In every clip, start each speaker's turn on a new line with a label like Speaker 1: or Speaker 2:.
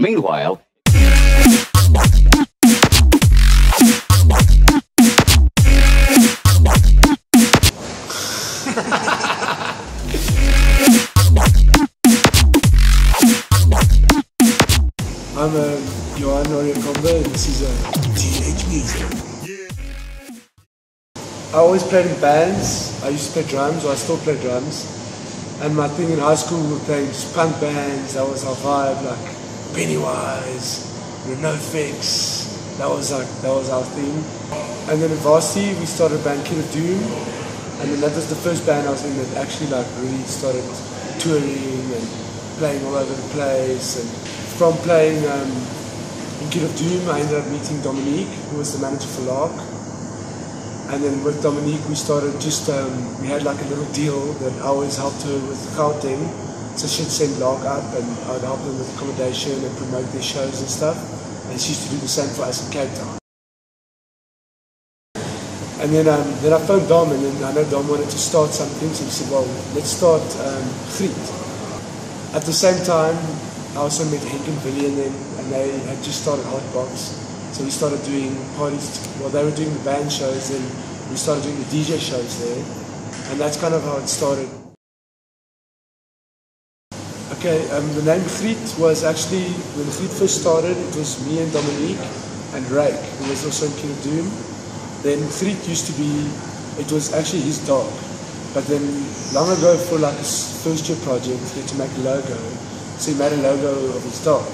Speaker 1: Meanwhile,
Speaker 2: I'm Johan Auriacombe and this is TNHmusic. I always played in bands. I used to play drums, or I still play drums. And my thing in high school, we were playing just punk bands. That was our vibe, like Pennywise, NoFX. That was our thing. And then in varsity, we started a band Kid of Doom. And then that was the first band I was in that actually like really started touring and playing all over the place. And from playing in Kid of Doom, I ended up meeting Dominique, who was the manager for Lark. And then with Dominique, we started just, we had like a little deal that I always helped her with Gauteng. So she'd send Lark up and I'd help them with accommodation and promote their shows and stuff. And she used to do the same for us in Cape Town. And then I phoned Dom, and then I know Dom wanted to start something, so he said, well, let's start Griet. At the same time, I also met Henk and Billy and they had just started Hotbox. So we started doing parties, well they were doing the band shows, and we started doing the DJ shows there. And that's kind of how it started. Okay, the name Griet was actually, when Griet first started, it was me and Dominique and Rake, who was also in Kid of Doom. Then Griet used to be, it was actually his dog. But then long ago for like his first year project, he had to make a logo. So he made a logo of his dog,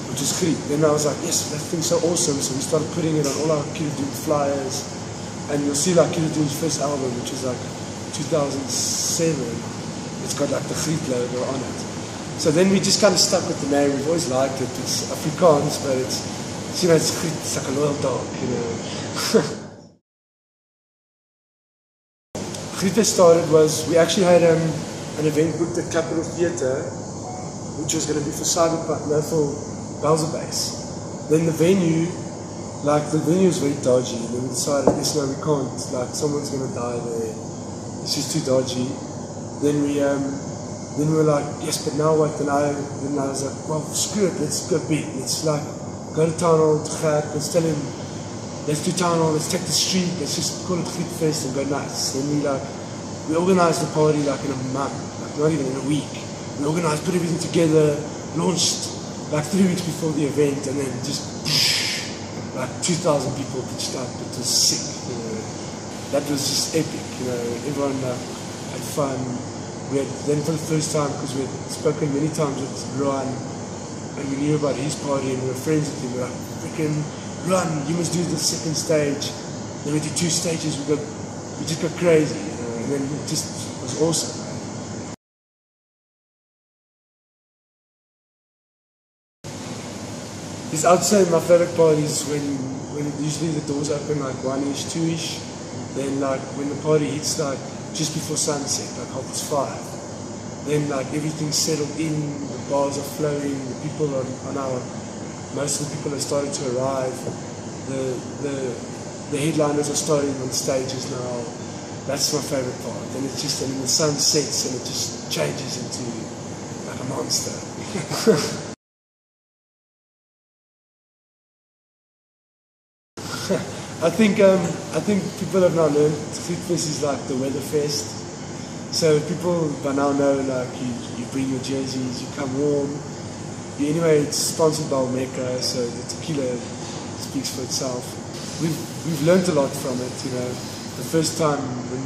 Speaker 2: which is Griet. Then I was like, yes, that thing's so awesome. So we started putting it on all our Kid of Doom flyers. And you'll see like Kid of Doom's first album, which was like 2007. It's got like the Griet logo on it. So then we just kind of stuck with the name. We've always liked it. It's Afrikaans, but it's you know, it's Griet. It's like a loyal dog, you know. Grietfest started was, we actually had an event booked at Capital Theatre, which was going to be for Cyberpunk, no, for Belzer Base. Then the venue was very dodgy, and then we decided, yes, no, we can't, like, someone's going to die there, it's just too dodgy. Then we were like, yes, but now what? Then I was like, well, screw it, let's go big, let's like, go to Town Hall, to Gert, let's tell him, let's do Town Hall, let's take the street, let's just call it Grietfest and go nuts. Then we organised the party like in a month, like not even in a week. We organised, put everything together, launched like 3 weeks before the event, and then just like 2,000 people pitched up. It was sick, you know. That was just epic, you know. Everyone had fun. We had, then for the first time, because we had spoken many times with Rohan, and we knew about his party and we were friends with him, we were like, freaking Rohan, you must do the second stage. Then we did 2 stages, we just got crazy, you know, and then it just was awesome. I would say my favorite part is when usually the doors open like 1-ish, 2-ish. Then like when the party hits like just before sunset, like 5:30. Then like everything's settled in, the bars are flowing, the people most of the people have started to arrive. The headliners are starting on stages now. That's my favorite part. And it's just, and the sun sets and it just changes into like a monster. I think people have now learned Grietfest is like the weather fest. So people by now know like you bring your jerseys, you come warm. Anyway, it's sponsored by Omeka, so the tequila speaks for itself. We've learned a lot from it, you know. The first time when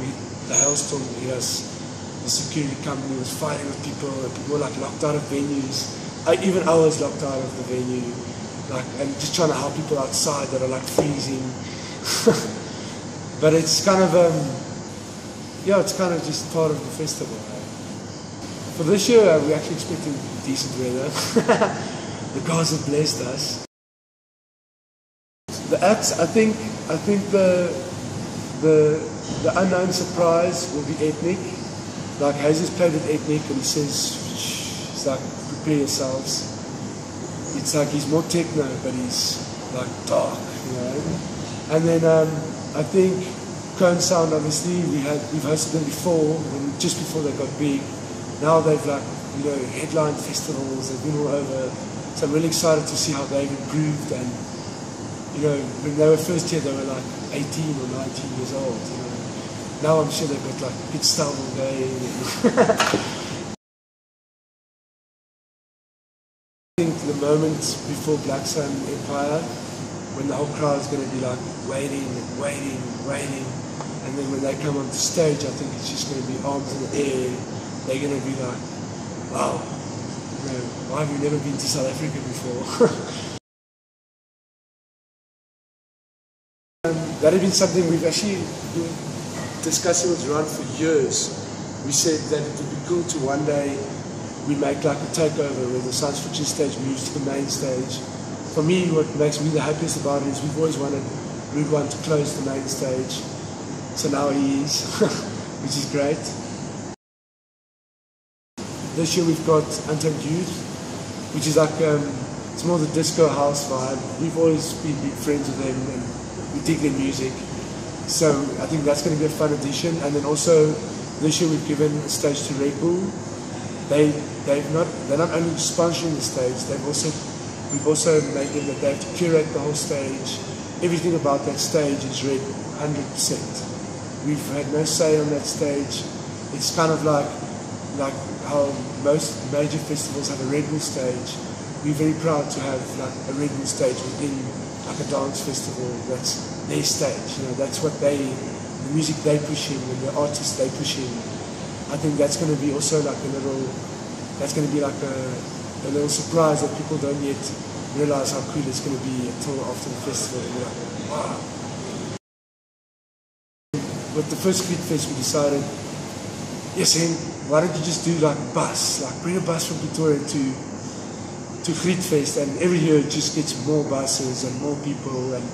Speaker 2: the hailstorm hit us, the security company was fighting with people, and people were like locked out of venues. Even I was locked out of the venue. Like, and just trying to help people outside that are like freezing. But it's kind of, yeah, it's kind of just part of the festival. For this year, we're actually expecting decent weather. The gods have blessed us. The acts, I think the unknown surprise will be Ethnic. Like Hayes played with Ethnic and he says, it's like, prepare yourselves. It's like he's more techno, but he's like dark, you know. And then I think Koan Sound, obviously, we've hosted them before, just before they got big. Now they've like, you know, headlined festivals, they've been all over. So I'm really excited to see how they've improved. And you know, when they were first here, they were like 18 or 19 years old. You know, now I'm sure they've got like pit style all day. I think the moment before Black Sun Empire, when the whole crowd is going to be like waiting and waiting and waiting, and then when they come onto stage, I think it's just going to be arms in the air. They're going to be like, wow, you know, why have you never been to South Africa before? That has been something we've actually been discussing with Johan for years. We said that it would be cool to one day we make like a takeover where the science fiction stage moves to the main stage. For me, what makes me the happiest about it is we've always wanted Rude One to close the main stage. So now he is, which is great. This year we've got Interiews, which is like, it's more the disco house vibe. We've always been big friends with them and we dig their music. So I think that's going to be a fun addition. And then also this year we've given a stage to Red Bull. They're not only sponsoring the stage, we've also made them that they have to curate the whole stage. Everything about that stage is Red Bull, 100%. We've had no say on that stage. It's kind of like how most major festivals have a Red Bull stage. We're very proud to have like a Red Bull stage within like a dance festival. That's their stage. You know, that's what the music they push in and the artists they push in. I think that's going to be also like a little surprise that people don't yet realize how cool it's going to be until after the festival. And you're like, wow. With the first Grietfest, we decided, yes, why don't you just do like a bus, like bring a bus from Pretoria to Grietfest, and every year it just gets more buses and more people, and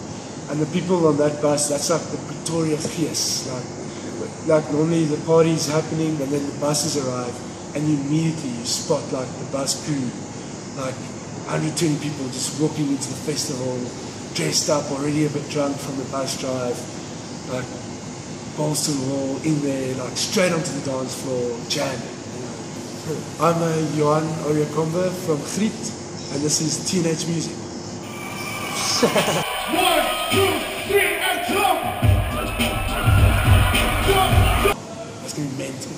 Speaker 2: the people on that bus, that's like the Pretoria Feast. Like normally the party's happening and then the buses arrive and you immediately spot like the bus crew, like 120 people just walking into the festival, dressed up, already a bit drunk from the bus drive, like balls to the wall, in there, like straight onto the dance floor, jamming. You know. I'm Johan Auriacombe from Griet, and this is TNHmusic.
Speaker 1: 1, 2, 3, and jump!
Speaker 2: That's gonna be mental.